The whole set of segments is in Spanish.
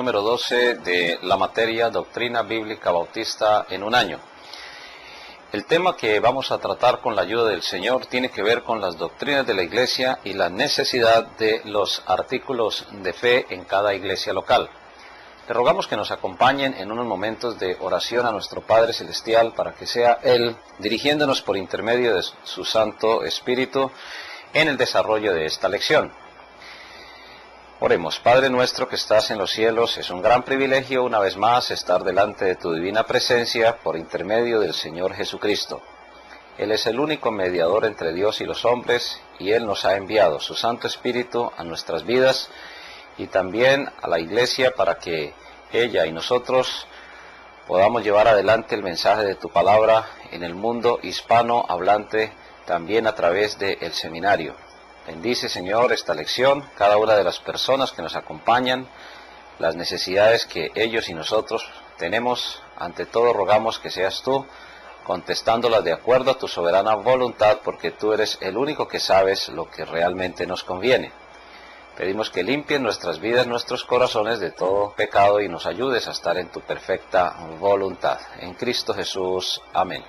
número 12 de la materia Doctrina Bíblica Bautista en un año. El tema que vamos a tratar con la ayuda del Señor tiene que ver con las doctrinas de la iglesia y la necesidad de los artículos de fe en cada iglesia local. Le rogamos que nos acompañen en unos momentos de oración a nuestro Padre Celestial para que sea Él dirigiéndonos por intermedio de su Santo Espíritu en el desarrollo de esta lección. Oremos. Padre nuestro que estás en los cielos, es un gran privilegio una vez más estar delante de tu divina presencia por intermedio del Señor Jesucristo. Él es el único mediador entre Dios y los hombres y Él nos ha enviado su Santo Espíritu a nuestras vidas y también a la iglesia para que ella y nosotros podamos llevar adelante el mensaje de tu palabra en el mundo hispano hablante, también a través del seminario. Bendice, Señor, esta lección, cada una de las personas que nos acompañan, las necesidades que ellos y nosotros tenemos. Ante todo rogamos que seas tú contestándolas de acuerdo a tu soberana voluntad, porque tú eres el único que sabes lo que realmente nos conviene. Pedimos que limpies nuestras vidas, nuestros corazones de todo pecado y nos ayudes a estar en tu perfecta voluntad. En Cristo Jesús. Amén.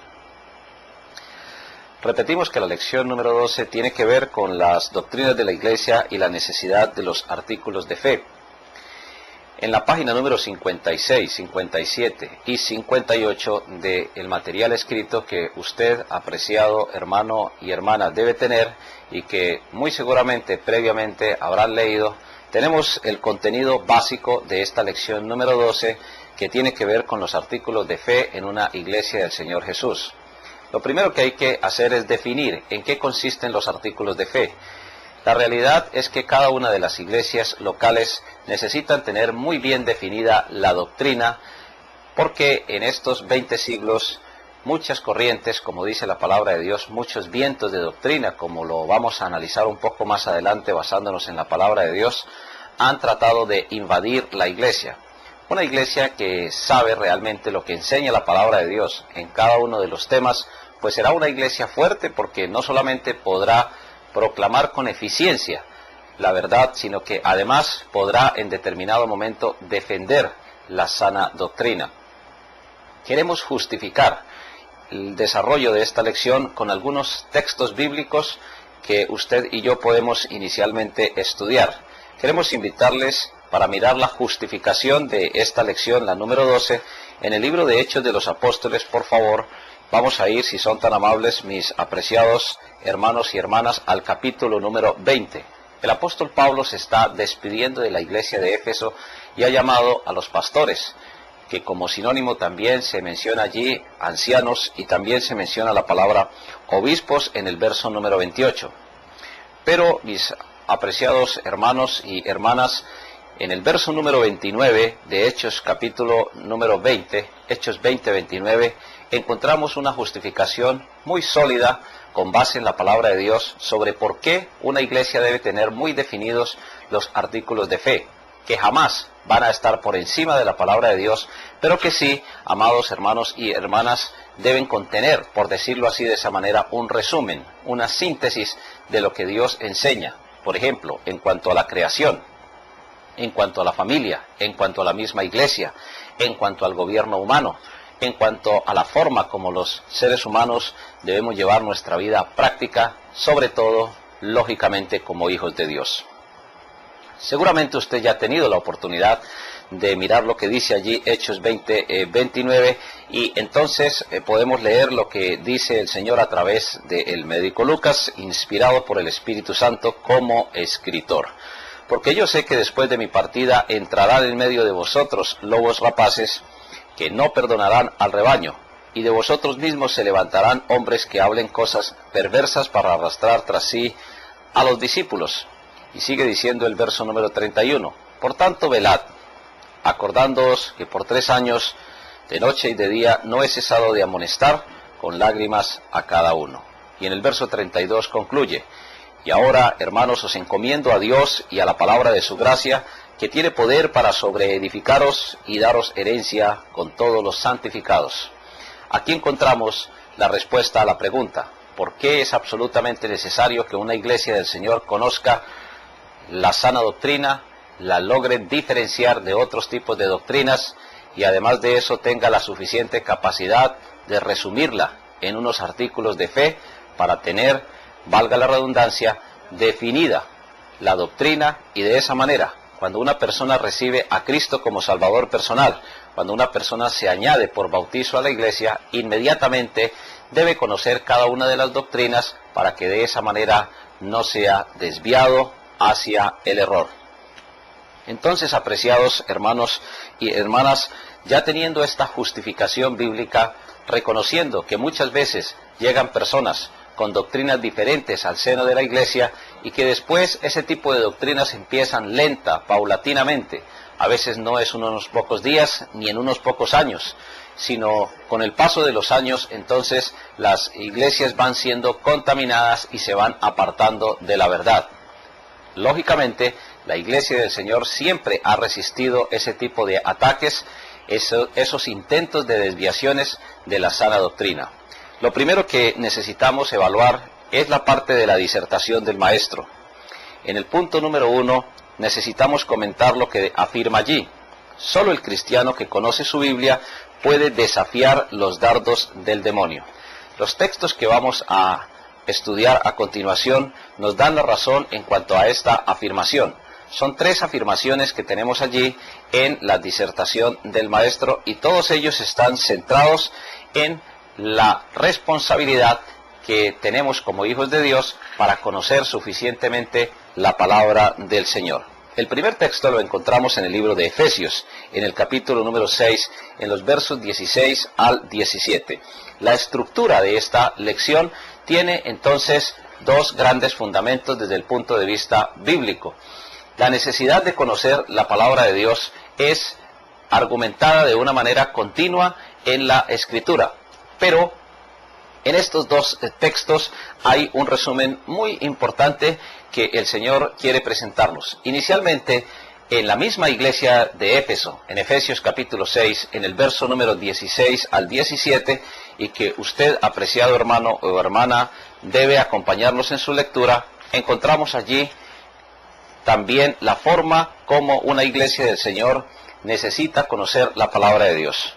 Repetimos que la lección número 12 tiene que ver con las doctrinas de la iglesia y la necesidad de los artículos de fe. En la página número 56, 57 y 58 del material escrito que usted, apreciado hermano y hermana, debe tener y que muy seguramente previamente habrán leído, tenemos el contenido básico de esta lección número 12 que tiene que ver con los artículos de fe en una iglesia del Señor Jesús. Lo primero que hay que hacer es definir en qué consisten los artículos de fe. La realidad es que cada una de las iglesias locales necesitan tener muy bien definida la doctrina, porque en estos 20 siglos muchas corrientes, como dice la palabra de Dios, muchos vientos de doctrina, como lo vamos a analizar un poco más adelante basándonos en la palabra de Dios, han tratado de invadir la iglesia. Una iglesia que sabe realmente lo que enseña la palabra de Dios en cada uno de los temas, pues será una iglesia fuerte porque no solamente podrá proclamar con eficiencia la verdad, sino que además podrá en determinado momento defender la sana doctrina. Queremos justificar el desarrollo de esta lección con algunos textos bíblicos que usted y yo podemos inicialmente estudiar. Queremos invitarles para mirar la justificación de esta lección, la número 12, en el libro de Hechos de los Apóstoles. Por favor, vamos a ir, si son tan amables, mis apreciados hermanos y hermanas, al capítulo número 20. El apóstol Pablo se está despidiendo de la iglesia de Éfeso y ha llamado a los pastores, que como sinónimo también se menciona allí ancianos y también se menciona la palabra obispos en el verso número 28. Pero, mis apreciados hermanos y hermanas, en el verso número 29 de Hechos capítulo número 20, Hechos 20-29, encontramos una justificación muy sólida con base en la palabra de Dios sobre por qué una iglesia debe tener muy definidos los artículos de fe, que jamás van a estar por encima de la palabra de Dios, pero que sí, amados hermanos y hermanas, deben contener, por decirlo así de esa manera, un resumen, una síntesis de lo que Dios enseña. Por ejemplo, en cuanto a la creación, en cuanto a la familia, en cuanto a la misma iglesia, en cuanto al gobierno humano, en cuanto a la forma como los seres humanos debemos llevar nuestra vida práctica, sobre todo, lógicamente, como hijos de Dios. Seguramente usted ya ha tenido la oportunidad de mirar lo que dice allí Hechos 20-29 y entonces podemos leer lo que dice el Señor a través del médico Lucas, inspirado por el Espíritu Santo como escritor. Porque yo sé que después de mi partida entrarán en medio de vosotros lobos rapaces que no perdonarán al rebaño, y de vosotros mismos se levantarán hombres que hablen cosas perversas para arrastrar tras sí a los discípulos. Y sigue diciendo el verso número 31, por tanto velad, acordándoos que por 3 años, de noche y de día, no he cesado de amonestar con lágrimas a cada uno. Y en el verso 32 concluye, y ahora, hermanos, os encomiendo a Dios y a la palabra de su gracia, que tiene poder para sobreedificaros y daros herencia con todos los santificados. Aquí encontramos la respuesta a la pregunta, ¿por qué es absolutamente necesario que una iglesia del Señor conozca la sana doctrina, la logre diferenciar de otros tipos de doctrinas y además de eso tenga la suficiente capacidad de resumirla en unos artículos de fe para tener, valga la redundancia, definida la doctrina, y de esa manera, cuando una persona recibe a Cristo como Salvador personal, cuando una persona se añade por bautizo a la iglesia, inmediatamente debe conocer cada una de las doctrinas para que de esa manera no sea desviado hacia el error. Entonces, apreciados hermanos y hermanas, ya teniendo esta justificación bíblica, reconociendo que muchas veces llegan personas con doctrinas diferentes al seno de la iglesia y que después ese tipo de doctrinas empiezan lenta, paulatinamente, a veces no es en unos pocos días ni en unos pocos años, sino con el paso de los años, entonces las iglesias van siendo contaminadas y se van apartando de la verdad. Lógicamente, la iglesia del Señor siempre ha resistido ese tipo de ataques, esos intentos de desviaciones de la sana doctrina. Lo primero que necesitamos evaluar es la parte de la disertación del maestro. En el punto número 1 necesitamos comentar lo que afirma allí. Solo el cristiano que conoce su Biblia puede desafiar los dardos del demonio. Los textos que vamos a estudiar a continuación nos dan la razón en cuanto a esta afirmación. Son 3 afirmaciones que tenemos allí en la disertación del maestro y todos ellos están centrados en la responsabilidad que tenemos como hijos de Dios para conocer suficientemente la palabra del Señor. El primer texto lo encontramos en el libro de Efesios, en el capítulo número 6, en los versos 16 al 17. La estructura de esta lección tiene entonces 2 grandes fundamentos desde el punto de vista bíblico. La necesidad de conocer la palabra de Dios es argumentada de una manera continua en la Escritura, pero en estos 2 textos hay un resumen muy importante que el Señor quiere presentarnos. Inicialmente, en la misma iglesia de Éfeso, en Efesios capítulo 6, en el verso número 16 al 17, y que usted, apreciado hermano o hermana, debe acompañarnos en su lectura, encontramos allí también la forma como una iglesia del Señor necesita conocer la palabra de Dios.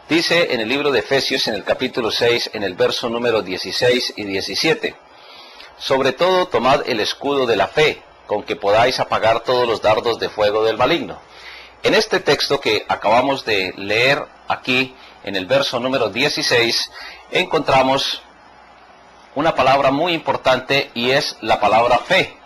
Dice en el libro de Efesios, en el capítulo 6, en el verso número 16 y 17, sobre todo tomad el escudo de la fe, con que podáis apagar todos los dardos de fuego del maligno. En este texto que acabamos de leer aquí, en el verso número 16, encontramos una palabra muy importante y es la palabra fe.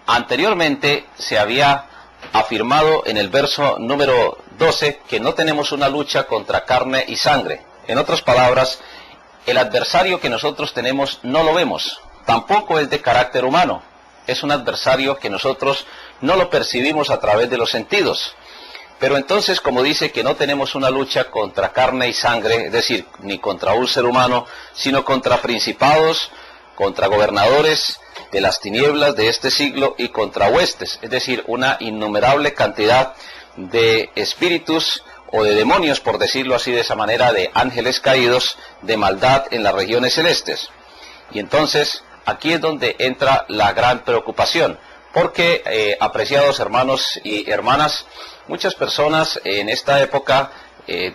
Anteriormente se había afirmado en el verso número 12 que no tenemos una lucha contra carne y sangre. En otras palabras, el adversario que nosotros tenemos no lo vemos, tampoco es de carácter humano. Es un adversario que nosotros no lo percibimos a través de los sentidos. Pero entonces, como dice que no tenemos una lucha contra carne y sangre, es decir, ni contra un ser humano, sino contra principados, contra gobernadores de las tinieblas de este siglo y contra huestes, es decir, una innumerable cantidad de espíritus o de demonios, por decirlo así de esa manera, de ángeles caídos, de maldad en las regiones celestes. Y entonces, aquí es donde entra la gran preocupación, porque, apreciados hermanos y hermanas, muchas personas en esta época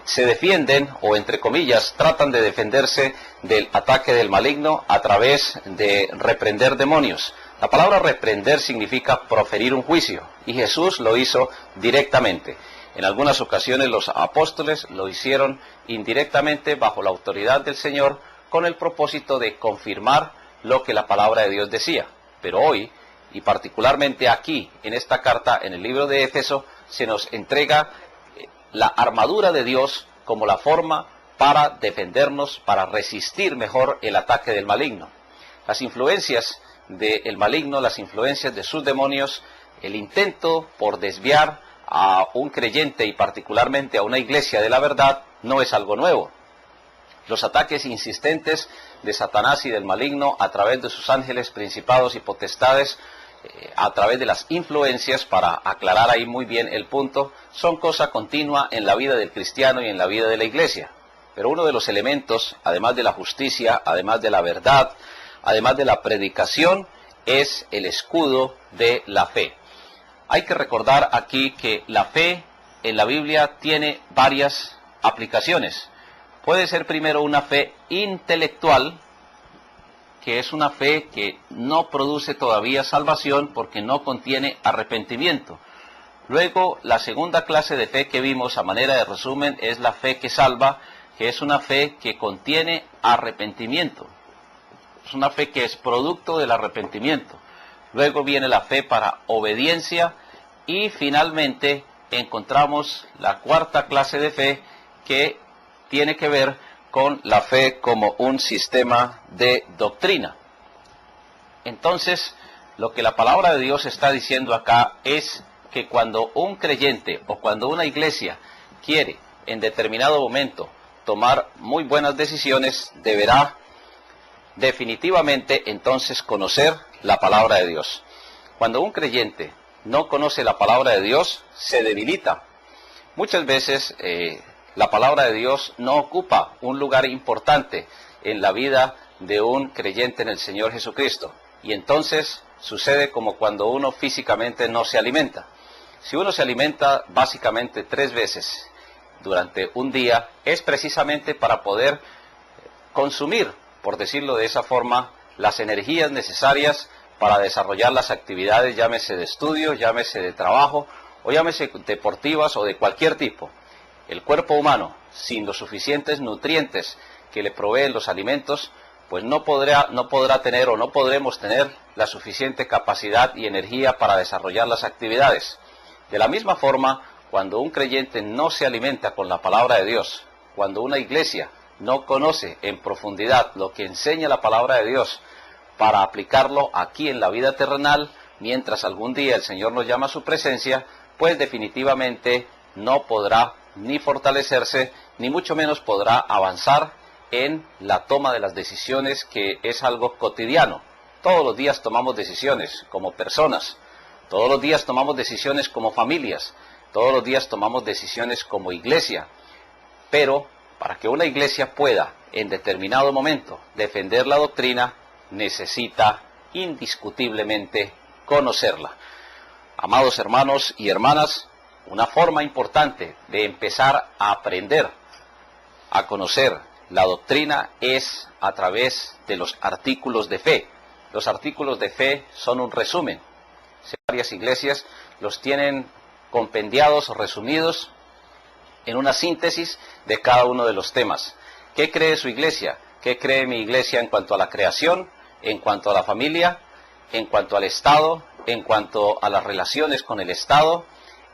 se defienden, o entre comillas, tratan de defenderse del ataque del maligno a través de reprender demonios. La palabra reprender significa proferir un juicio, y Jesús lo hizo directamente. En algunas ocasiones los apóstoles lo hicieron indirectamente bajo la autoridad del Señor, con el propósito de confirmar lo que la palabra de Dios decía. Pero hoy, y particularmente aquí, en esta carta, en el libro de Éfeso, se nos entrega la armadura de Dios como la forma para defendernos, para resistir mejor el ataque del maligno. Las influencias del maligno, las influencias de sus demonios, el intento por desviar a un creyente y particularmente a una iglesia de la verdad, no es algo nuevo. Los ataques insistentes de Satanás y del maligno a través de sus ángeles, principados y potestades, a través de las influencias, para aclarar ahí muy bien el punto, son cosa continua en la vida del cristiano y en la vida de la iglesia. Pero uno de los elementos, además de la justicia, además de la verdad, además de la predicación, es el escudo de la fe. Hay que recordar aquí que la fe en la Biblia tiene varias aplicaciones. Puede ser primero una fe intelectual, que es una fe que no produce todavía salvación porque no contiene arrepentimiento. Luego, la segunda clase de fe que vimos a manera de resumen es la fe que salva, que es una fe que contiene arrepentimiento. Es una fe que es producto del arrepentimiento. Luego viene la fe para obediencia y finalmente encontramos la cuarta clase de fe que tiene que ver con la fe como un sistema de doctrina. Entonces, lo que la palabra de Dios está diciendo acá es que cuando un creyente o cuando una iglesia quiere en determinado momento tomar muy buenas decisiones, deberá definitivamente entonces conocer la palabra de Dios. Cuando un creyente no conoce la palabra de Dios, se debilita. Muchas veces la palabra de Dios no ocupa un lugar importante en la vida de un creyente en el Señor Jesucristo. Y entonces sucede como cuando uno físicamente no se alimenta. Si uno se alimenta básicamente 3 veces durante un día, es precisamente para poder consumir, por decirlo de esa forma, las energías necesarias para desarrollar las actividades, llámese de estudio, llámese de trabajo, o llámese deportivas o de cualquier tipo. El cuerpo humano, sin los suficientes nutrientes que le proveen los alimentos, pues no podrá tener o no podremos tener la suficiente capacidad y energía para desarrollar las actividades. De la misma forma, cuando un creyente no se alimenta con la palabra de Dios, cuando una iglesia no conoce en profundidad lo que enseña la palabra de Dios para aplicarlo aquí en la vida terrenal, mientras algún día el Señor nos llama a su presencia, pues definitivamente no podrá ni fortalecerse, ni mucho menos podrá avanzar en la toma de las decisiones, que es algo cotidiano. Todos los días tomamos decisiones como personas, todos los días tomamos decisiones como familias, todos los días tomamos decisiones como iglesia, pero para que una iglesia pueda en determinado momento defender la doctrina, necesita indiscutiblemente conocerla. Amados hermanos y hermanas, una forma importante de empezar a aprender a conocer la doctrina es a través de los artículos de fe. Los artículos de fe son un resumen. Varias iglesias los tienen compendiados o resumidos en una síntesis de cada uno de los temas. ¿Qué cree su iglesia? ¿Qué cree mi iglesia en cuanto a la creación, en cuanto a la familia, en cuanto al Estado, en cuanto a las relaciones con el Estado,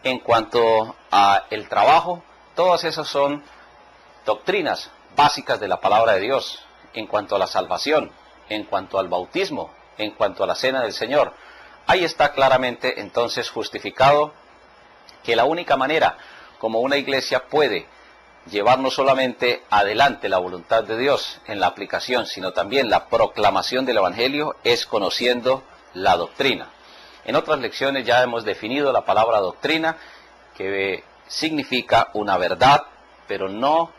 en cuanto a el trabajo? Todas esas son doctrinas básicas de la palabra de Dios. En cuanto a la salvación, en cuanto al bautismo, en cuanto a la cena del Señor, ahí está claramente entonces justificado que la única manera como una iglesia puede llevar no solamente adelante la voluntad de Dios en la aplicación, sino también la proclamación del Evangelio, es conociendo la doctrina. En otras lecciones ya hemos definido la palabra doctrina, que significa una verdad, pero no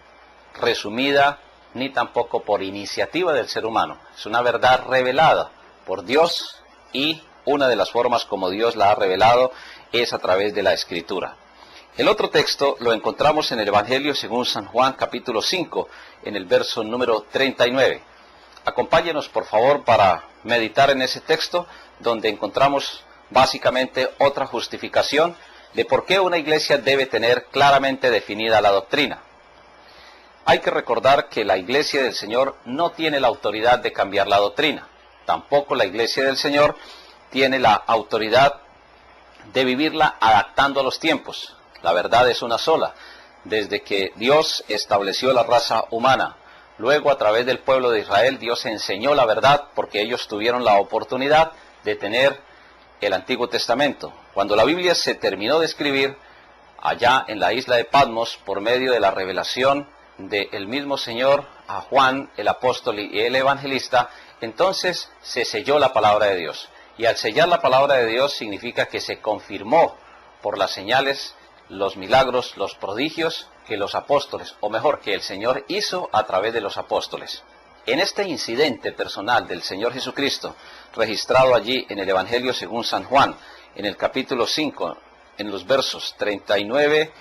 resumida ni tampoco por iniciativa del ser humano. Es una verdad revelada por Dios, y una de las formas como Dios la ha revelado es a través de la Escritura. El otro texto lo encontramos en el Evangelio según San Juan, capítulo 5, en el verso número 39. Acompáñenos, por favor, para meditar en ese texto, donde encontramos básicamente otra justificación de por qué una iglesia debe tener claramente definida la doctrina. Hay que recordar que la iglesia del Señor no tiene la autoridad de cambiar la doctrina. Tampoco la iglesia del Señor tiene la autoridad de vivirla adaptando a los tiempos. La verdad es una sola. Desde que Dios estableció la raza humana, luego a través del pueblo de Israel, Dios enseñó la verdad porque ellos tuvieron la oportunidad de tener el Antiguo Testamento. Cuando la Biblia se terminó de escribir, allá en la isla de Patmos, por medio de la revelación del mismo Señor a Juan, el apóstol y el evangelista, entonces se selló la palabra de Dios. Y al sellar la palabra de Dios significa que se confirmó por las señales, los milagros, los prodigios que los apóstoles, o mejor, que el Señor hizo a través de los apóstoles. En este incidente personal del Señor Jesucristo, registrado allí en el Evangelio según San Juan, en el capítulo 5, en los versos 39,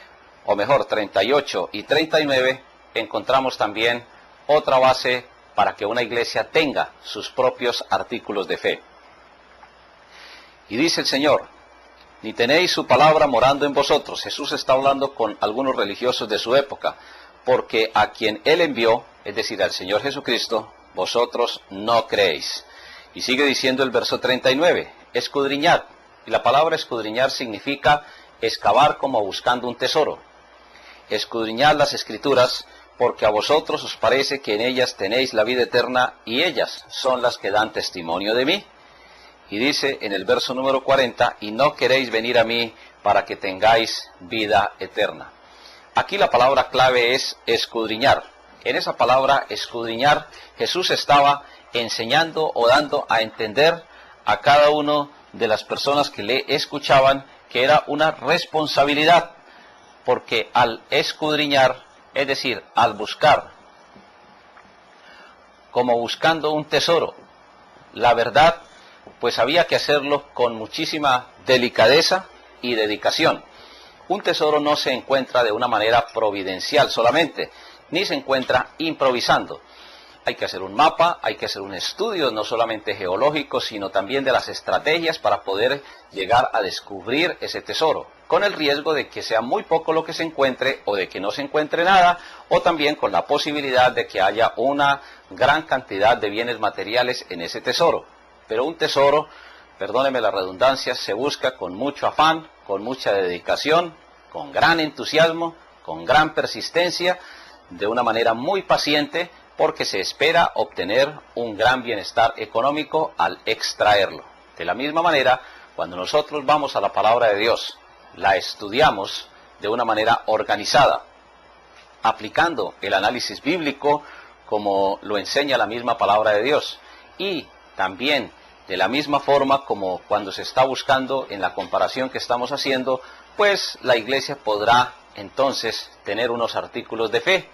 o mejor 38 y 39, encontramos también otra base para que una iglesia tenga sus propios artículos de fe. Y dice el Señor: ni tenéis su palabra morando en vosotros. Jesús está hablando con algunos religiosos de su época, porque a quien Él envió, es decir, al Señor Jesucristo, vosotros no creéis. Y sigue diciendo el verso 39, escudriñad. Y la palabra escudriñar significa excavar como buscando un tesoro. Escudriñad las Escrituras, porque a vosotros os parece que en ellas tenéis la vida eterna, y ellas son las que dan testimonio de mí. Y dice en el verso número 40, y no queréis venir a mí para que tengáis vida eterna. Aquí la palabra clave es escudriñar. En esa palabra escudriñar, Jesús estaba enseñando o dando a entender a cada uno de las personas que le escuchaban que era una responsabilidad, porque al escudriñar, es decir, al buscar, como buscando un tesoro, la verdad, pues había que hacerlo con muchísima delicadeza y dedicación. Un tesoro no se encuentra de una manera providencial solamente, ni se encuentra improvisando. Hay que hacer un mapa, hay que hacer un estudio no solamente geológico, sino también de las estrategias para poder llegar a descubrir ese tesoro, con el riesgo de que sea muy poco lo que se encuentre o de que no se encuentre nada, o también con la posibilidad de que haya una gran cantidad de bienes materiales en ese tesoro. Pero un tesoro, perdóneme la redundancia, se busca con mucho afán, con mucha dedicación, con gran entusiasmo, con gran persistencia, de una manera muy paciente, porque se espera obtener un gran bienestar económico al extraerlo. De la misma manera, cuando nosotros vamos a la palabra de Dios, la estudiamos de una manera organizada, aplicando el análisis bíblico como lo enseña la misma palabra de Dios, y también de la misma forma como cuando se está buscando en la comparación que estamos haciendo, pues la iglesia podrá entonces tener unos artículos de fe.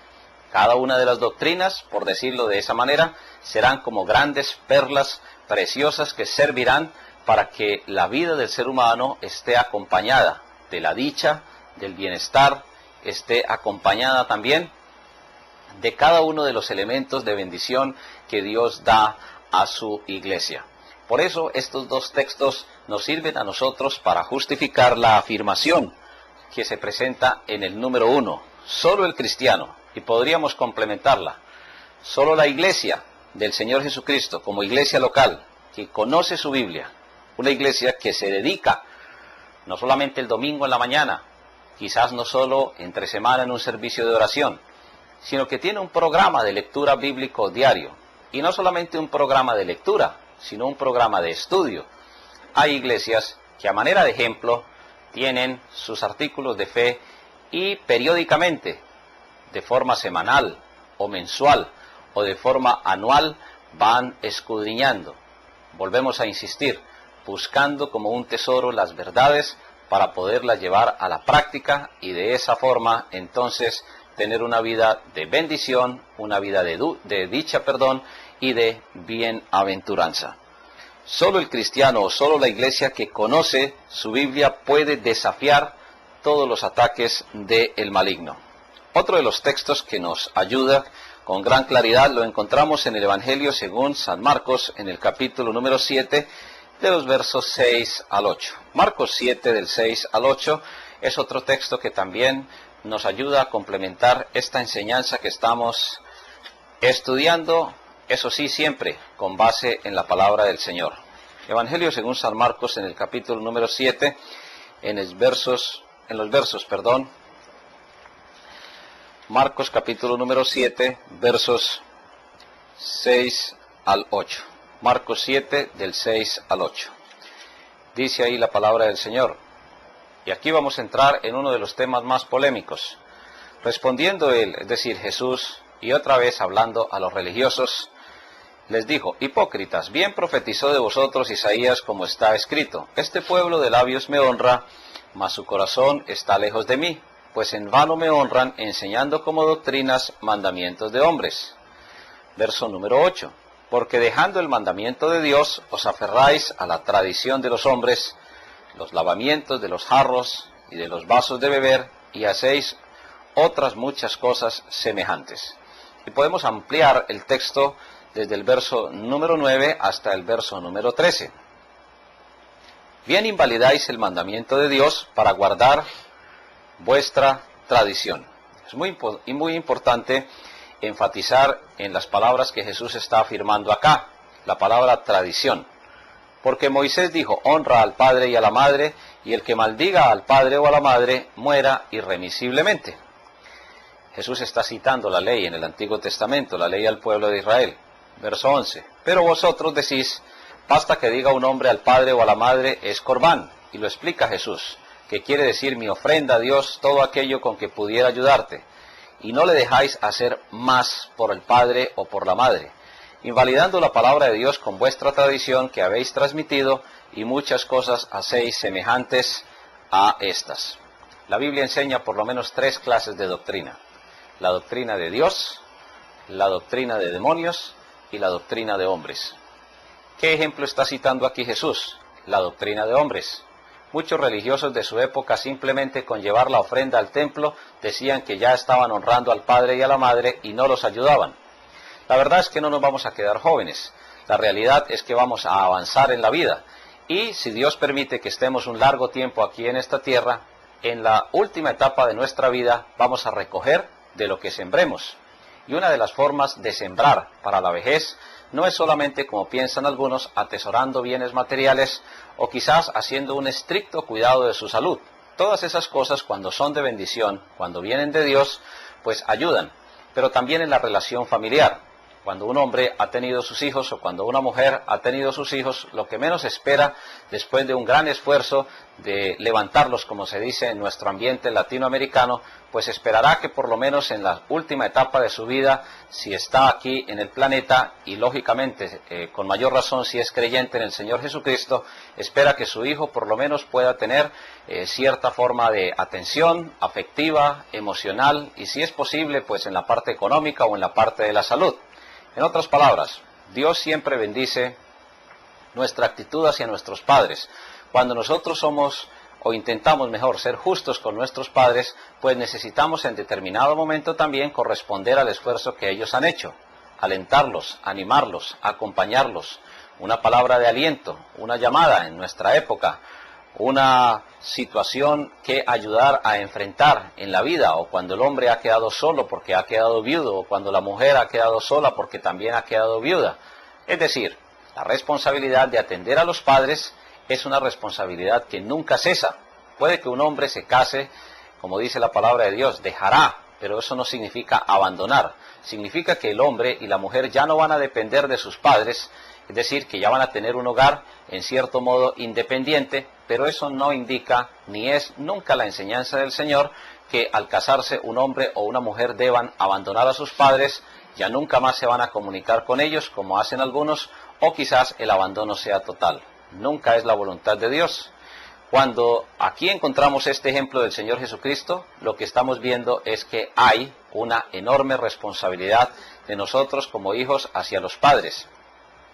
Cada una de las doctrinas, por decirlo de esa manera, serán como grandes perlas preciosas que servirán para que la vida del ser humano esté acompañada de la dicha, del bienestar, esté acompañada también de cada uno de los elementos de bendición que Dios da a su iglesia. Por eso estos dos textos nos sirven a nosotros para justificar la afirmación que se presenta en el número 1. Solo el cristiano, y podríamos complementarla, solo la iglesia del Señor Jesucristo como iglesia local, que conoce su Biblia, una iglesia que se dedica no solamente el domingo en la mañana, quizás no solo entre semana en un servicio de oración, sino que tiene un programa de lectura bíblico diario, y no solamente un programa de lectura, sino un programa de estudio. Hay iglesias que a manera de ejemplo tienen sus artículos de fe y periódicamente, de forma semanal o mensual o de forma anual, van escudriñando. Volvemos a insistir, buscando como un tesoro las verdades para poderlas llevar a la práctica y de esa forma entonces tener una vida de bendición, una vida de dicha, y de bienaventuranza. Solo el cristiano o solo la iglesia que conoce su Biblia puede desafiar todos los ataques del maligno. Otro de los textos que nos ayuda con gran claridad lo encontramos en el Evangelio según San Marcos, en el capítulo número 7, de los versos 6 al 8. Marcos 7, del 6 al 8, es otro texto que también nos ayuda a complementar esta enseñanza que estamos estudiando, eso sí, siempre con base en la palabra del Señor. Evangelio según San Marcos, en el capítulo número 7, Marcos capítulo número 7, versos 6 al 8. Marcos 7, del 6 al 8. Dice ahí la palabra del Señor. Y aquí vamos a entrar en uno de los temas más polémicos. Respondiendo él, es decir, Jesús, y otra vez hablando a los religiosos, les dijo: hipócritas, bien profetizó de vosotros Isaías como está escrito: este pueblo de labios me honra, mas su corazón está lejos de mí, pues en vano me honran, enseñando como doctrinas mandamientos de hombres. Verso número 8. Porque dejando el mandamiento de Dios, os aferráis a la tradición de los hombres, los lavamientos de los jarros y de los vasos de beber, y hacéis otras muchas cosas semejantes. Y podemos ampliar el texto desde el verso número 9 hasta el verso número 13. Bien invalidáis el mandamiento de Dios para guardar vuestra tradición. Es muy importante enfatizar en las palabras que Jesús está afirmando acá, la palabra tradición. Porque Moisés dijo, honra al padre y a la madre, y el que maldiga al padre o a la madre muera irremisiblemente. Jesús está citando la ley en el Antiguo Testamento, la ley al pueblo de Israel. Verso 11. Pero vosotros decís, basta que diga un hombre al padre o a la madre, es corbán. Y lo explica Jesús, que quiere decir mi ofrenda a Dios, todo aquello con que pudiera ayudarte. Y no le dejáis hacer más por el padre o por la madre, invalidando la palabra de Dios con vuestra tradición que habéis transmitido, y muchas cosas hacéis semejantes a estas. La Biblia enseña por lo menos 3 clases de doctrina: la doctrina de Dios, la doctrina de demonios y la doctrina de hombres. ¿Qué ejemplo está citando aquí Jesús? La doctrina de hombres. Muchos religiosos de su época, simplemente con llevar la ofrenda al templo, decían que ya estaban honrando al padre y a la madre y no los ayudaban. La verdad es que no nos vamos a quedar jóvenes. La realidad es que vamos a avanzar en la vida. Y si Dios permite que estemos un largo tiempo aquí en esta tierra, en la última etapa de nuestra vida vamos a recoger de lo que sembremos. Y una de las formas de sembrar para la vejez no es solamente, como piensan algunos, atesorando bienes materiales o quizás haciendo un estricto cuidado de su salud. Todas esas cosas, cuando son de bendición, cuando vienen de Dios, pues ayudan. Pero también en la relación familiar. Cuando un hombre ha tenido sus hijos o cuando una mujer ha tenido sus hijos, lo que menos espera después de un gran esfuerzo de levantarlos, como se dice en nuestro ambiente latinoamericano, pues esperará que por lo menos en la última etapa de su vida, si está aquí en el planeta y lógicamente con mayor razón si es creyente en el Señor Jesucristo, espera que su hijo por lo menos pueda tener cierta forma de atención afectiva, emocional y si es posible pues en la parte económica o en la parte de la salud. En otras palabras, Dios siempre bendice nuestra actitud hacia nuestros padres. Cuando nosotros somos o intentamos mejor ser justos con nuestros padres, pues necesitamos en determinado momento también corresponder al esfuerzo que ellos han hecho, alentarlos, animarlos, acompañarlos, una palabra de aliento, una llamada en nuestra época, una situación que ayudar a enfrentar en la vida, o cuando el hombre ha quedado solo porque ha quedado viudo, o cuando la mujer ha quedado sola porque también ha quedado viuda. Es decir, la responsabilidad de atender a los padres es una responsabilidad que nunca cesa. Puede que un hombre se case, como dice la palabra de Dios, dejará, pero eso no significa abandonar. Significa que el hombre y la mujer ya no van a depender de sus padres, es decir, que ya van a tener un hogar en cierto modo independiente, pero eso no indica, ni es nunca la enseñanza del Señor, que al casarse un hombre o una mujer deban abandonar a sus padres, ya nunca más se van a comunicar con ellos, como hacen algunos, o quizás el abandono sea total. Nunca es la voluntad de Dios. Cuando aquí encontramos este ejemplo del Señor Jesucristo, lo que estamos viendo es que hay una enorme responsabilidad de nosotros como hijos hacia los padres.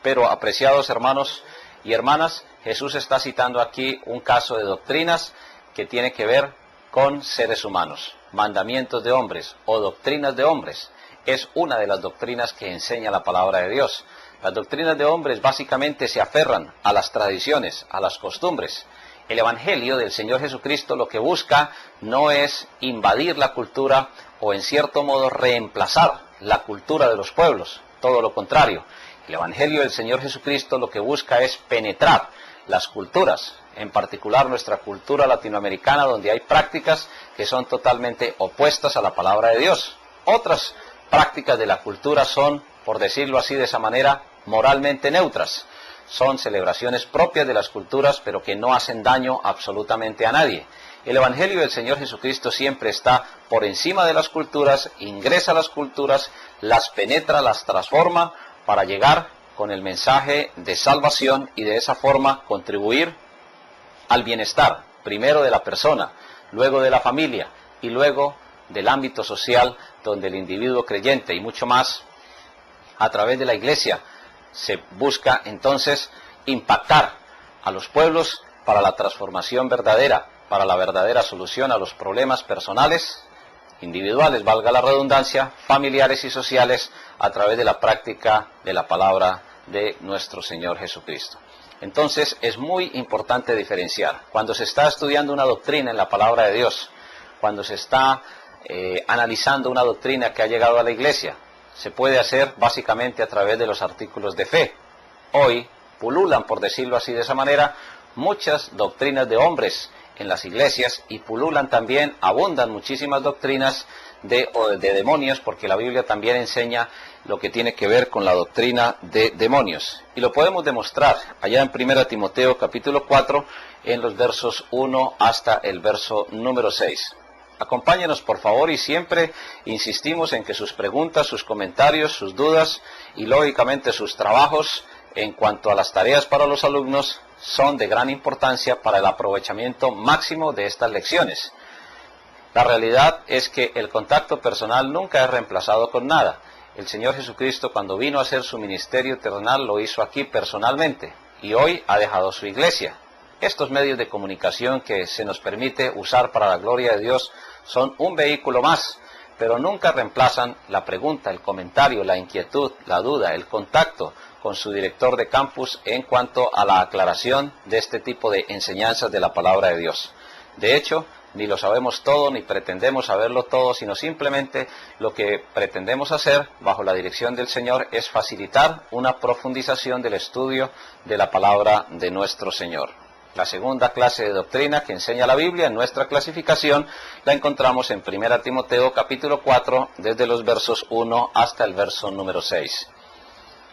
Pero, apreciados hermanos y hermanas, Jesús está citando aquí un caso de doctrinas que tiene que ver con seres humanos, mandamientos de hombres o doctrinas de hombres. Es una de las doctrinas que enseña la palabra de Dios. Las doctrinas de hombres básicamente se aferran a las tradiciones, a las costumbres. El Evangelio del Señor Jesucristo lo que busca no es invadir la cultura o en cierto modo reemplazar la cultura de los pueblos, todo lo contrario. El Evangelio del Señor Jesucristo lo que busca es penetrar las culturas, en particular nuestra cultura latinoamericana, donde hay prácticas que son totalmente opuestas a la palabra de Dios. Otras prácticas de la cultura son, por decirlo así de esa manera, moralmente neutras. Son celebraciones propias de las culturas, pero que no hacen daño absolutamente a nadie. El Evangelio del Señor Jesucristo siempre está por encima de las culturas, ingresa a las culturas, las penetra, las transforma, para llegar con el mensaje de salvación y de esa forma contribuir al bienestar, primero de la persona, luego de la familia y luego del ámbito social donde el individuo creyente y mucho más a través de la iglesia se busca entonces impactar a los pueblos para la transformación verdadera, para la verdadera solución a los problemas personales, individuales, valga la redundancia, familiares y sociales, a través de la práctica de la palabra de nuestro Señor Jesucristo. Entonces es muy importante diferenciar. Cuando se está estudiando una doctrina en la palabra de Dios, cuando se está analizando una doctrina que ha llegado a la iglesia, se puede hacer básicamente a través de los artículos de fe. Hoy pululan, por decirlo así de esa manera, muchas doctrinas de hombres en las iglesias, y pululan también, abundan muchísimas doctrinas de demonios, porque la Biblia también enseña lo que tiene que ver con la doctrina de demonios. Y lo podemos demostrar allá en 1 Timoteo capítulo 4, en los versos 1 hasta el verso número 6. Acompáñenos por favor, y siempre insistimos en que sus preguntas, sus comentarios, sus dudas y lógicamente sus trabajos en cuanto a las tareas para los alumnos son de gran importancia para el aprovechamiento máximo de estas lecciones. La realidad es que el contacto personal nunca es reemplazado con nada. El Señor Jesucristo, cuando vino a hacer su ministerio terrenal, lo hizo aquí personalmente, y hoy ha dejado su iglesia. Estos medios de comunicación que se nos permite usar para la gloria de Dios son un vehículo más, pero nunca reemplazan la pregunta, el comentario, la inquietud, la duda, el contacto con su director de campus en cuanto a la aclaración de este tipo de enseñanzas de la palabra de Dios. De hecho, ni lo sabemos todo, ni pretendemos saberlo todo, sino simplemente lo que pretendemos hacer bajo la dirección del Señor es facilitar una profundización del estudio de la palabra de nuestro Señor. La segunda clase de doctrina que enseña la Biblia en nuestra clasificación la encontramos en 1 Timoteo capítulo 4, desde los versos 1 hasta el verso número 6.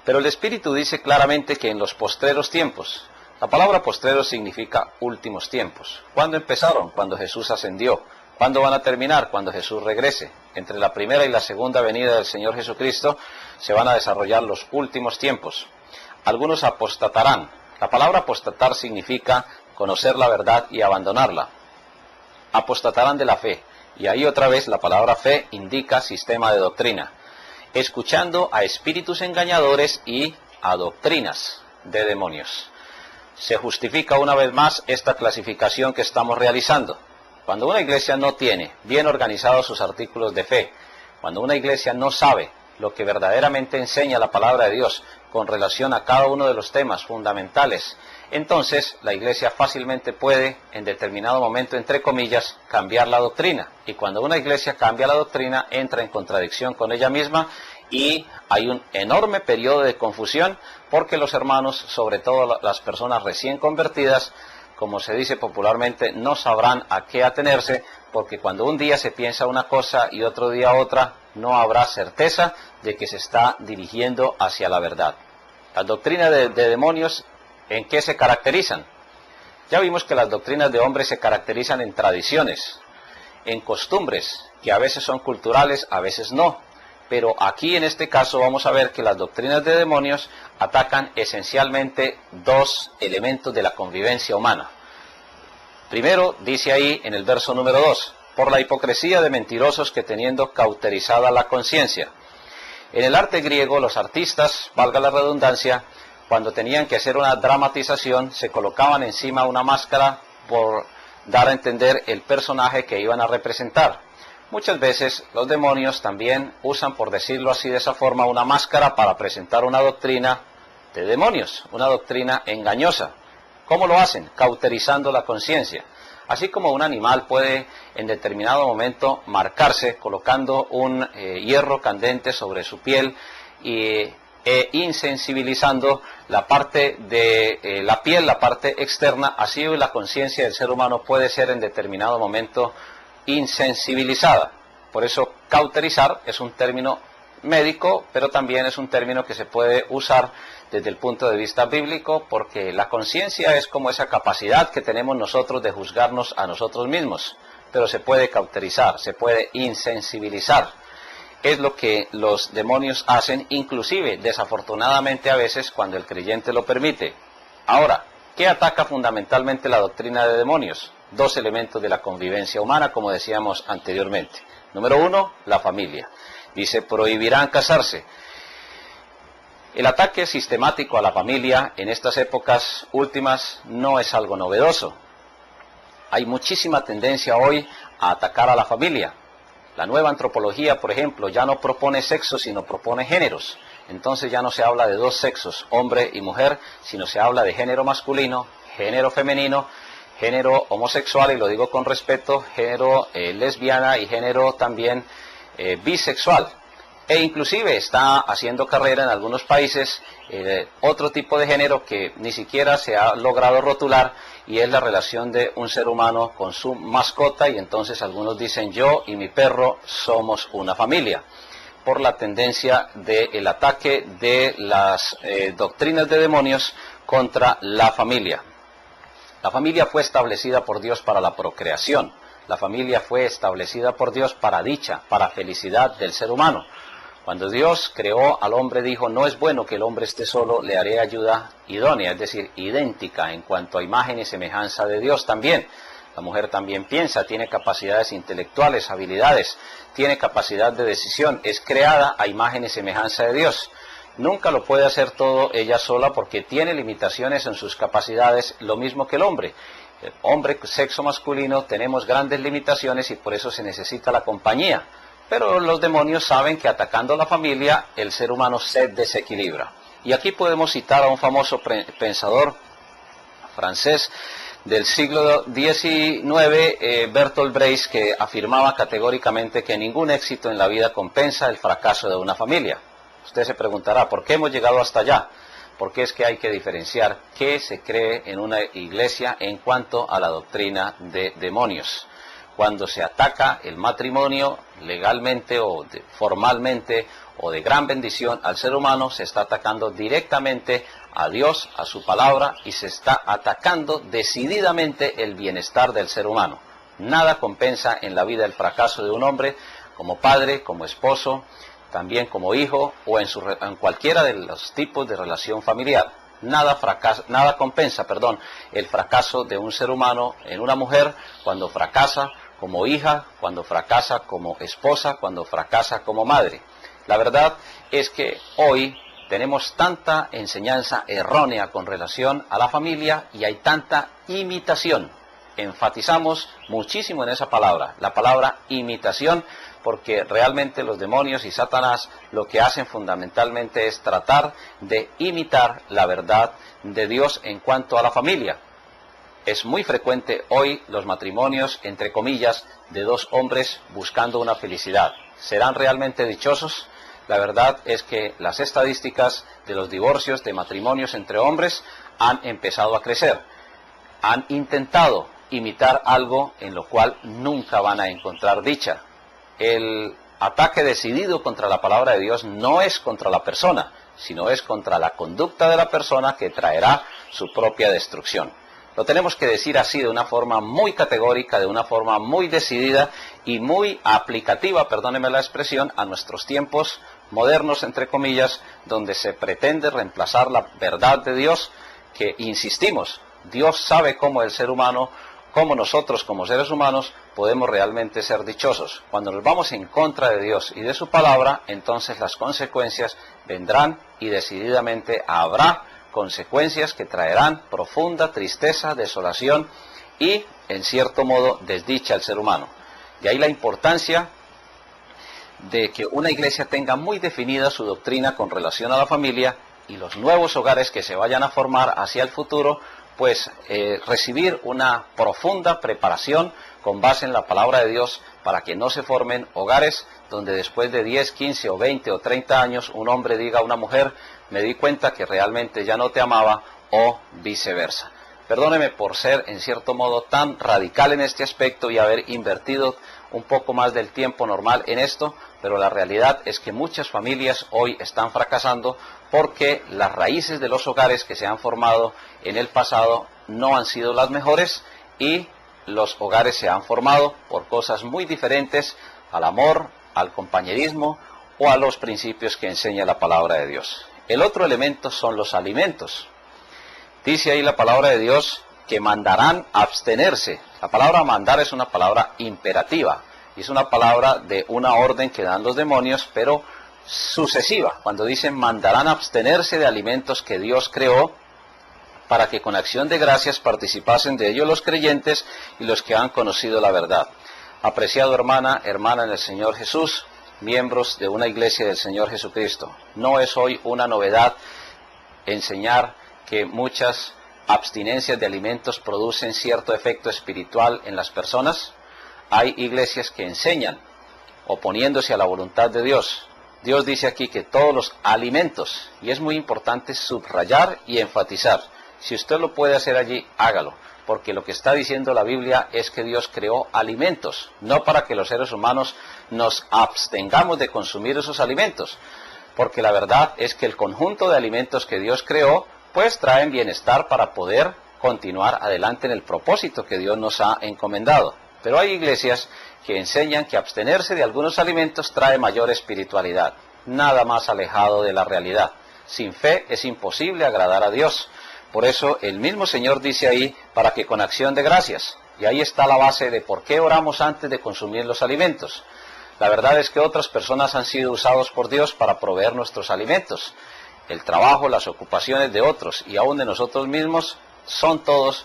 Pero el Espíritu dice claramente que en los postreros tiempos, la palabra postrero significa últimos tiempos. ¿Cuándo empezaron? Cuando Jesús ascendió. ¿Cuándo van a terminar? Cuando Jesús regrese. Entre la primera y la segunda venida del Señor Jesucristo se van a desarrollar los últimos tiempos. Algunos apostatarán. La palabra apostatar significa conocer la verdad y abandonarla. Apostatarán de la fe. Y ahí otra vez la palabra fe indica sistema de doctrina, escuchando a espíritus engañadores y a doctrinas de demonios. Se justifica una vez más esta clasificación que estamos realizando. Cuando una iglesia no tiene bien organizados sus artículos de fe, cuando una iglesia no sabe lo que verdaderamente enseña la palabra de Dios con relación a cada uno de los temas fundamentales, entonces la iglesia fácilmente puede, en determinado momento, entre comillas, cambiar la doctrina. Y cuando una iglesia cambia la doctrina, entra en contradicción con ella misma, y hay un enorme periodo de confusión, porque los hermanos, sobre todo las personas recién convertidas, como se dice popularmente, no sabrán a qué atenerse, porque cuando un día se piensa una cosa y otro día otra, no habrá certeza de que se está dirigiendo hacia la verdad. Las doctrinas de demonios, ¿en qué se caracterizan? Ya vimos que las doctrinas de hombres se caracterizan en tradiciones, en costumbres, que a veces son culturales, a veces no. Pero aquí en este caso vamos a ver que las doctrinas de demonios atacan esencialmente dos elementos de la convivencia humana. Primero, dice ahí en el verso número 2, por la hipocresía de mentirosos que teniendo cauterizada la conciencia. En el arte griego, los artistas, valga la redundancia, cuando tenían que hacer una dramatización, se colocaban encima una máscara por dar a entender el personaje que iban a representar. Muchas veces los demonios también usan, por decirlo así de esa forma, una máscara para presentar una doctrina de demonios, una doctrina engañosa. ¿Cómo lo hacen? Cauterizando la conciencia. Así como un animal puede en determinado momento marcarse colocando un hierro candente sobre su piel e insensibilizando la parte de la piel, la parte externa, así la conciencia del ser humano puede ser en determinado momento insensibilizada. Por eso cauterizar es un término médico, pero también es un término que se puede usar desde el punto de vista bíblico, porque la conciencia es como esa capacidad que tenemos nosotros de juzgarnos a nosotros mismos, pero se puede cauterizar, se puede insensibilizar. Es lo que los demonios hacen, inclusive desafortunadamente a veces cuando el creyente lo permite. Ahora, ¿qué ataca fundamentalmente la doctrina de demonios? Dos elementos de la convivencia humana, como decíamos anteriormente. Número 1, la familia. Dice, prohibirán casarse. El ataque sistemático a la familia en estas épocas últimas no es algo novedoso. Hay muchísima tendencia hoy a atacar a la familia. La nueva antropología, por ejemplo, ya no propone sexos, sino propone géneros. Entonces ya no se habla de dos sexos, hombre y mujer, sino se habla de género masculino, género femenino, género homosexual, y lo digo con respeto, género lesbiana y género también bisexual. E inclusive está haciendo carrera en algunos países otro tipo de género que ni siquiera se ha logrado rotular, y es la relación de un ser humano con su mascota, y entonces algunos dicen yo y mi perro somos una familia, por la tendencia del ataque de las doctrinas de demonios contra la familia. La familia fue establecida por Dios para la procreación. La familia fue establecida por Dios para dicha, para felicidad del ser humano. Cuando Dios creó al hombre, dijo, no es bueno que el hombre esté solo, le haré ayuda idónea, es decir, idéntica en cuanto a imagen y semejanza de Dios también. La mujer también piensa, tiene capacidades intelectuales, habilidades, tiene capacidad de decisión, es creada a imagen y semejanza de Dios. Nunca lo puede hacer todo ella sola porque tiene limitaciones en sus capacidades, lo mismo que el hombre. El hombre, sexo masculino, tenemos grandes limitaciones y por eso se necesita la compañía. Pero los demonios saben que atacando a la familia, el ser humano se desequilibra. Y aquí podemos citar a un famoso pensador francés del siglo XIX, Bertolt Brecht, que afirmaba categóricamente que ningún éxito en la vida compensa el fracaso de una familia. Usted se preguntará, ¿por qué hemos llegado hasta allá? Porque es que hay que diferenciar qué se cree en una iglesia en cuanto a la doctrina de demonios. Cuando se ataca el matrimonio legalmente o formalmente o de gran bendición al ser humano, se está atacando directamente a Dios, a su palabra, y se está atacando decididamente el bienestar del ser humano. Nada compensa en la vida el fracaso de un hombre como padre, como esposo, también como hijo o en cualquiera de los tipos de relación familiar. Nada compensa el fracaso de un ser humano en una mujer cuando fracasa como hija, cuando fracasa como esposa, cuando fracasa como madre. La verdad es que hoy tenemos tanta enseñanza errónea con relación a la familia y hay tanta imitación. Enfatizamos muchísimo en esa palabra, la palabra imitación, porque realmente los demonios y Satanás lo que hacen fundamentalmente es tratar de imitar la verdad de Dios en cuanto a la familia. Es muy frecuente hoy los matrimonios, entre comillas, de dos hombres buscando una felicidad. ¿Serán realmente dichosos? La verdad es que las estadísticas de los divorcios de matrimonios entre hombres han empezado a crecer. Han intentado imitar algo en lo cual nunca van a encontrar dicha. El ataque decidido contra la palabra de Dios no es contra la persona, sino es contra la conducta de la persona que traerá su propia destrucción. Lo tenemos que decir así, de una forma muy categórica, de una forma muy decidida y muy aplicativa, perdóneme la expresión, a nuestros tiempos modernos, entre comillas, donde se pretende reemplazar la verdad de Dios, que, insistimos, Dios sabe cómo el ser humano, cómo nosotros como seres humanos podemos realmente ser dichosos. Cuando nos vamos en contra de Dios y de su palabra, entonces las consecuencias vendrán y decididamente habrá consecuencias que traerán profunda tristeza, desolación y, en cierto modo, desdicha al ser humano. De ahí la importancia de que una iglesia tenga muy definida su doctrina con relación a la familia y los nuevos hogares que se vayan a formar hacia el futuro, pues recibir una profunda preparación con base en la palabra de Dios para que no se formen hogares donde después de 10, 15 o 20 o 30 años un hombre diga a una mujer, me di cuenta que realmente ya no te amaba, o viceversa. Perdóneme por ser en cierto modo tan radical en este aspecto y haber invertido un poco más del tiempo normal en esto, pero la realidad es que muchas familias hoy están fracasando porque las raíces de los hogares que se han formado en el pasado no han sido las mejores y los hogares se han formado por cosas muy diferentes al amor, al compañerismo o a los principios que enseña la palabra de Dios. El otro elemento son los alimentos. Dice ahí la palabra de Dios que mandarán abstenerse. La palabra mandar es una palabra imperativa, y es una palabra de una orden que dan los demonios, pero sucesiva, cuando dicen mandarán abstenerse de alimentos que Dios creó, para que con acción de gracias participasen de ellos los creyentes y los que han conocido la verdad. Apreciado hermana en el Señor Jesús, miembros de una iglesia del Señor Jesucristo, no es hoy una novedad enseñar que muchas abstinencias de alimentos producen cierto efecto espiritual en las personas. Hay iglesias que enseñan oponiéndose a la voluntad de Dios. Dios dice aquí que todos los alimentos, y es muy importante subrayar y enfatizar, si usted lo puede hacer allí, hágalo, porque lo que está diciendo la Biblia es que Dios creó alimentos, no para que los seres humanos nos abstengamos de consumir esos alimentos, porque la verdad es que el conjunto de alimentos que Dios creó, pues traen bienestar para poder continuar adelante en el propósito que Dios nos ha encomendado. Pero hay iglesias que enseñan que abstenerse de algunos alimentos trae mayor espiritualidad, nada más alejado de la realidad. Sin fe es imposible agradar a Dios. Por eso el mismo Señor dice ahí, para que con acción de gracias, y ahí está la base de por qué oramos antes de consumir los alimentos. La verdad es que otras personas han sido usados por Dios para proveer nuestros alimentos. El trabajo, las ocupaciones de otros y aún de nosotros mismos son todas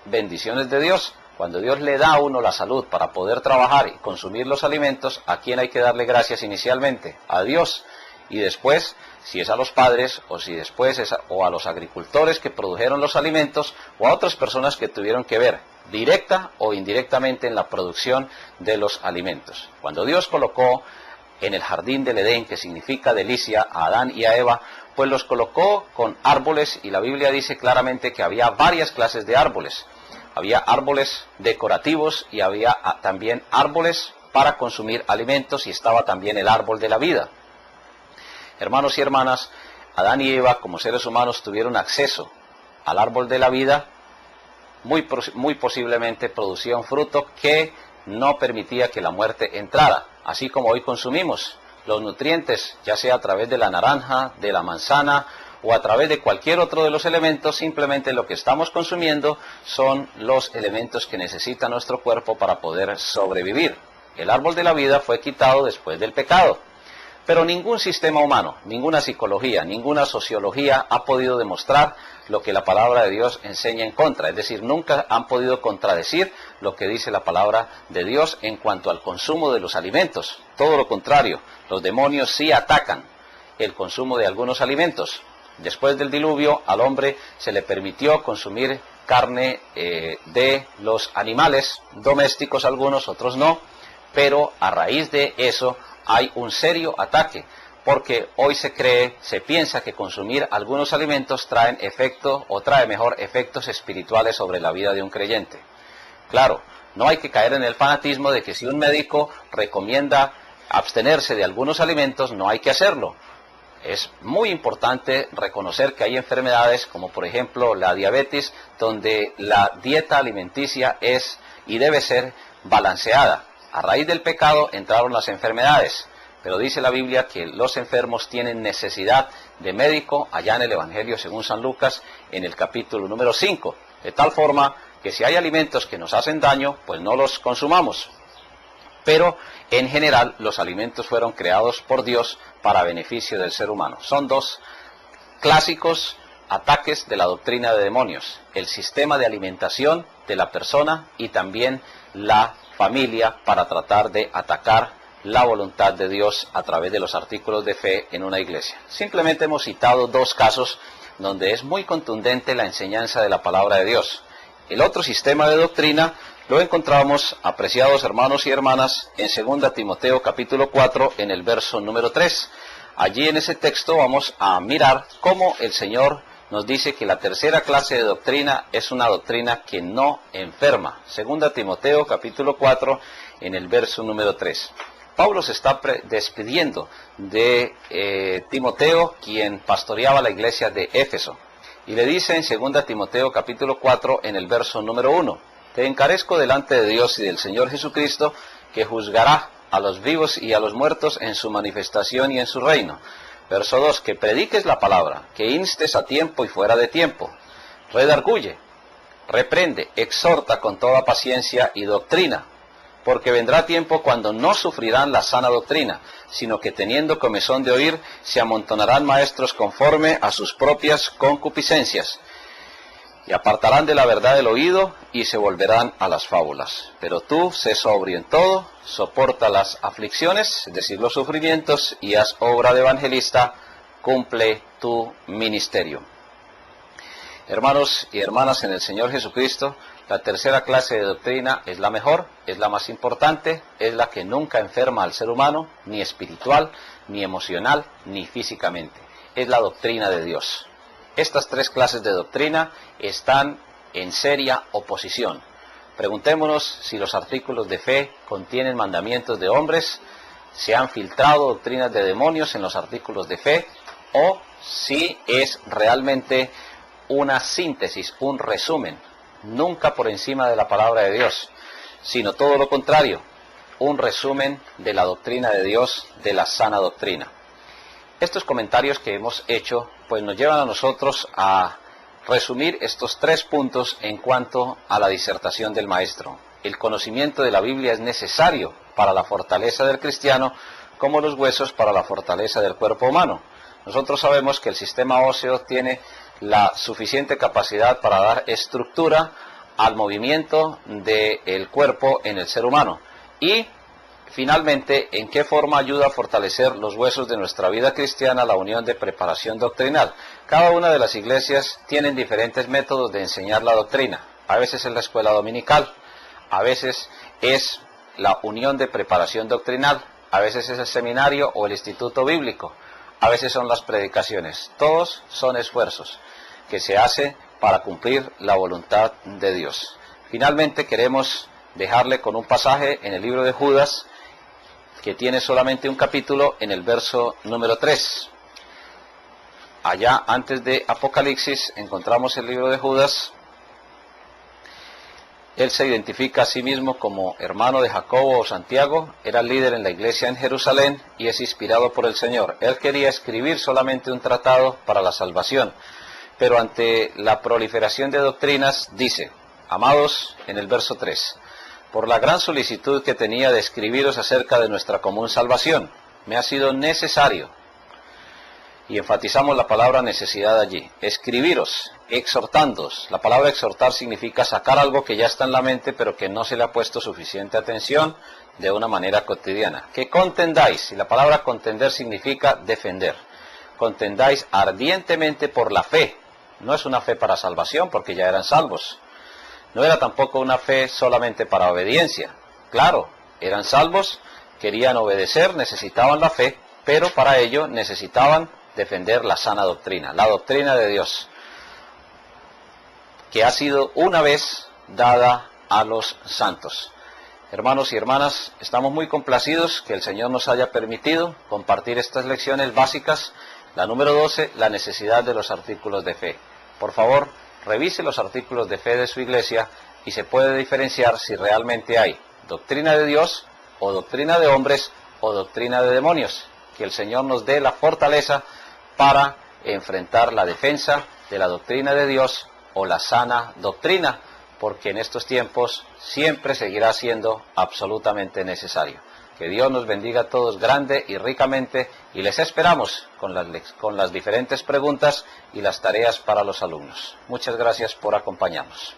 bendiciones de Dios. Cuando Dios le da a uno la salud para poder trabajar y consumir los alimentos, ¿a quién hay que darle gracias inicialmente? A Dios. Y después, si es a los padres, o si después es o a los agricultores que produjeron los alimentos, o a otras personas que tuvieron que ver, directa o indirectamente, en la producción de los alimentos. Cuando Dios colocó en el jardín del Edén, que significa delicia, a Adán y a Eva, pues los colocó con árboles, y la Biblia dice claramente que había varias clases de árboles. Había árboles decorativos y había también árboles para consumir alimentos, y estaba también el árbol de la vida. Hermanos y hermanas, Adán y Eva como seres humanos tuvieron acceso al árbol de la vida. Muy posiblemente producía un fruto que no permitía que la muerte entrara, así como hoy consumimos los nutrientes, ya sea a través de la naranja, de la manzana o a través de cualquier otro de los elementos. Simplemente lo que estamos consumiendo son los elementos que necesita nuestro cuerpo para poder sobrevivir. El árbol de la vida fue quitado después del pecado. Pero ningún sistema humano, ninguna psicología, ninguna sociología ha podido demostrar lo que la palabra de Dios enseña en contra. Es decir, nunca han podido contradecir lo que dice la palabra de Dios en cuanto al consumo de los alimentos. Todo lo contrario, los demonios sí atacan el consumo de algunos alimentos. Después del diluvio, al hombre se le permitió consumir carne de los animales domésticos, algunos, otros no, pero a raíz de eso hay un serio ataque, porque hoy se piensa que consumir algunos alimentos trae mejor efectos espirituales sobre la vida de un creyente. Claro, no hay que caer en el fanatismo de que si un médico recomienda abstenerse de algunos alimentos, no hay que hacerlo. Es muy importante reconocer que hay enfermedades, como por ejemplo la diabetes, donde la dieta alimenticia es y debe ser balanceada. A raíz del pecado entraron las enfermedades, pero dice la Biblia que los enfermos tienen necesidad de médico, allá en el Evangelio según San Lucas, en el capítulo número 5, de tal forma que si hay alimentos que nos hacen daño, pues no los consumamos. Pero en general los alimentos fueron creados por Dios para beneficio del ser humano. Son dos clásicos ataques de la doctrina de demonios: el sistema de alimentación de la persona y también la familia, para tratar de atacar la voluntad de Dios a través de los artículos de fe en una iglesia. Simplemente hemos citado dos casos donde es muy contundente la enseñanza de la palabra de Dios. El otro sistema de doctrina lo encontramos, apreciados hermanos y hermanas, en 2 Timoteo capítulo 4, en el verso número 3. Allí en ese texto vamos a mirar cómo el Señor nos dice que la tercera clase de doctrina es una doctrina que no enferma. 2 Timoteo capítulo 4, en el verso número 3. Pablo se está despidiendo de Timoteo, quien pastoreaba la iglesia de Éfeso. Y le dice en 2 Timoteo capítulo 4, en el verso número 1, te encarezco delante de Dios y del Señor Jesucristo, que juzgará a los vivos y a los muertos en su manifestación y en su reino. Verso 2, que prediques la palabra, que instes a tiempo y fuera de tiempo, redarguye, reprende, exhorta con toda paciencia y doctrina. porque vendrá tiempo cuando no sufrirán la sana doctrina, sino que teniendo comezón de oír, se amontonarán maestros conforme a sus propias concupiscencias, y apartarán de la verdad el oído, y se volverán a las fábulas. Pero tú, sé sobrio en todo, soporta las aflicciones, es decir, los sufrimientos, y haz obra de evangelista, cumple tu ministerio. Hermanos y hermanas en el Señor Jesucristo, la tercera clase de doctrina es la mejor, es la más importante, es la que nunca enferma al ser humano, ni espiritual, ni emocional, ni físicamente. Es la doctrina de Dios. Estas tres clases de doctrina están en seria oposición. Preguntémonos si los artículos de fe contienen mandamientos de hombres, se han filtrado doctrinas de demonios en los artículos de fe, o si es realmente una síntesis, un resumen, nunca por encima de la palabra de Dios, sino todo lo contrario, un resumen de la doctrina de Dios, de la sana doctrina. Estos comentarios que hemos hecho, pues nos llevan a nosotros a resumir estos 3 puntos en cuanto a la disertación del maestro. El conocimiento de la Biblia es necesario para la fortaleza del cristiano, como los huesos para la fortaleza del cuerpo humano. Nosotros sabemos que el sistema óseo tiene la suficiente capacidad para dar estructura al movimiento del cuerpo en el ser humano. Y finalmente, ¿en qué forma ayuda a fortalecer los huesos de nuestra vida cristiana la unión de preparación doctrinal? Cada una de las iglesias tienen diferentes métodos de enseñar la doctrina. A veces es la escuela dominical, a veces es la unión de preparación doctrinal, a veces es el seminario o el instituto bíblico, a veces son las predicaciones. Todos son esfuerzos que se hace para cumplir la voluntad de Dios. Finalmente queremos dejarle con un pasaje en el libro de Judas, que tiene solamente un capítulo, en el verso número 3. Allá antes de Apocalipsis encontramos el libro de Judas. Él se identifica a sí mismo como hermano de Jacobo o Santiago, era líder en la iglesia en Jerusalén y es inspirado por el Señor. Él quería escribir solamente un tratado para la salvación, pero ante la proliferación de doctrinas dice: amados, en el verso 3, por la gran solicitud que tenía de escribiros acerca de nuestra común salvación, me ha sido necesario, y enfatizamos la palabra necesidad allí, escribiros, exhortándoos. La palabra exhortar significa sacar algo que ya está en la mente, pero que no se le ha puesto suficiente atención de una manera cotidiana. Que contendáis, y la palabra contender significa defender. Contendáis ardientemente por la fe. No es una fe para salvación, porque ya eran salvos. No era tampoco una fe solamente para obediencia. Claro, eran salvos, querían obedecer, necesitaban la fe, pero para ello necesitaban defender la sana doctrina, la doctrina de Dios, que ha sido una vez dada a los santos. Hermanos y hermanas, estamos muy complacidos que el Señor nos haya permitido compartir estas lecciones básicas. La número 12, la necesidad de los artículos de fe. Por favor, revise los artículos de fe de su iglesia y se puede diferenciar si realmente hay doctrina de Dios o doctrina de hombres o doctrina de demonios. Que el Señor nos dé la fortaleza para enfrentar la defensa de la doctrina de Dios o la sana doctrina, porque en estos tiempos siempre seguirá siendo absolutamente necesario. Que Dios nos bendiga a todos grande y ricamente, y les esperamos con las diferentes preguntas y las tareas para los alumnos. Muchas gracias por acompañarnos.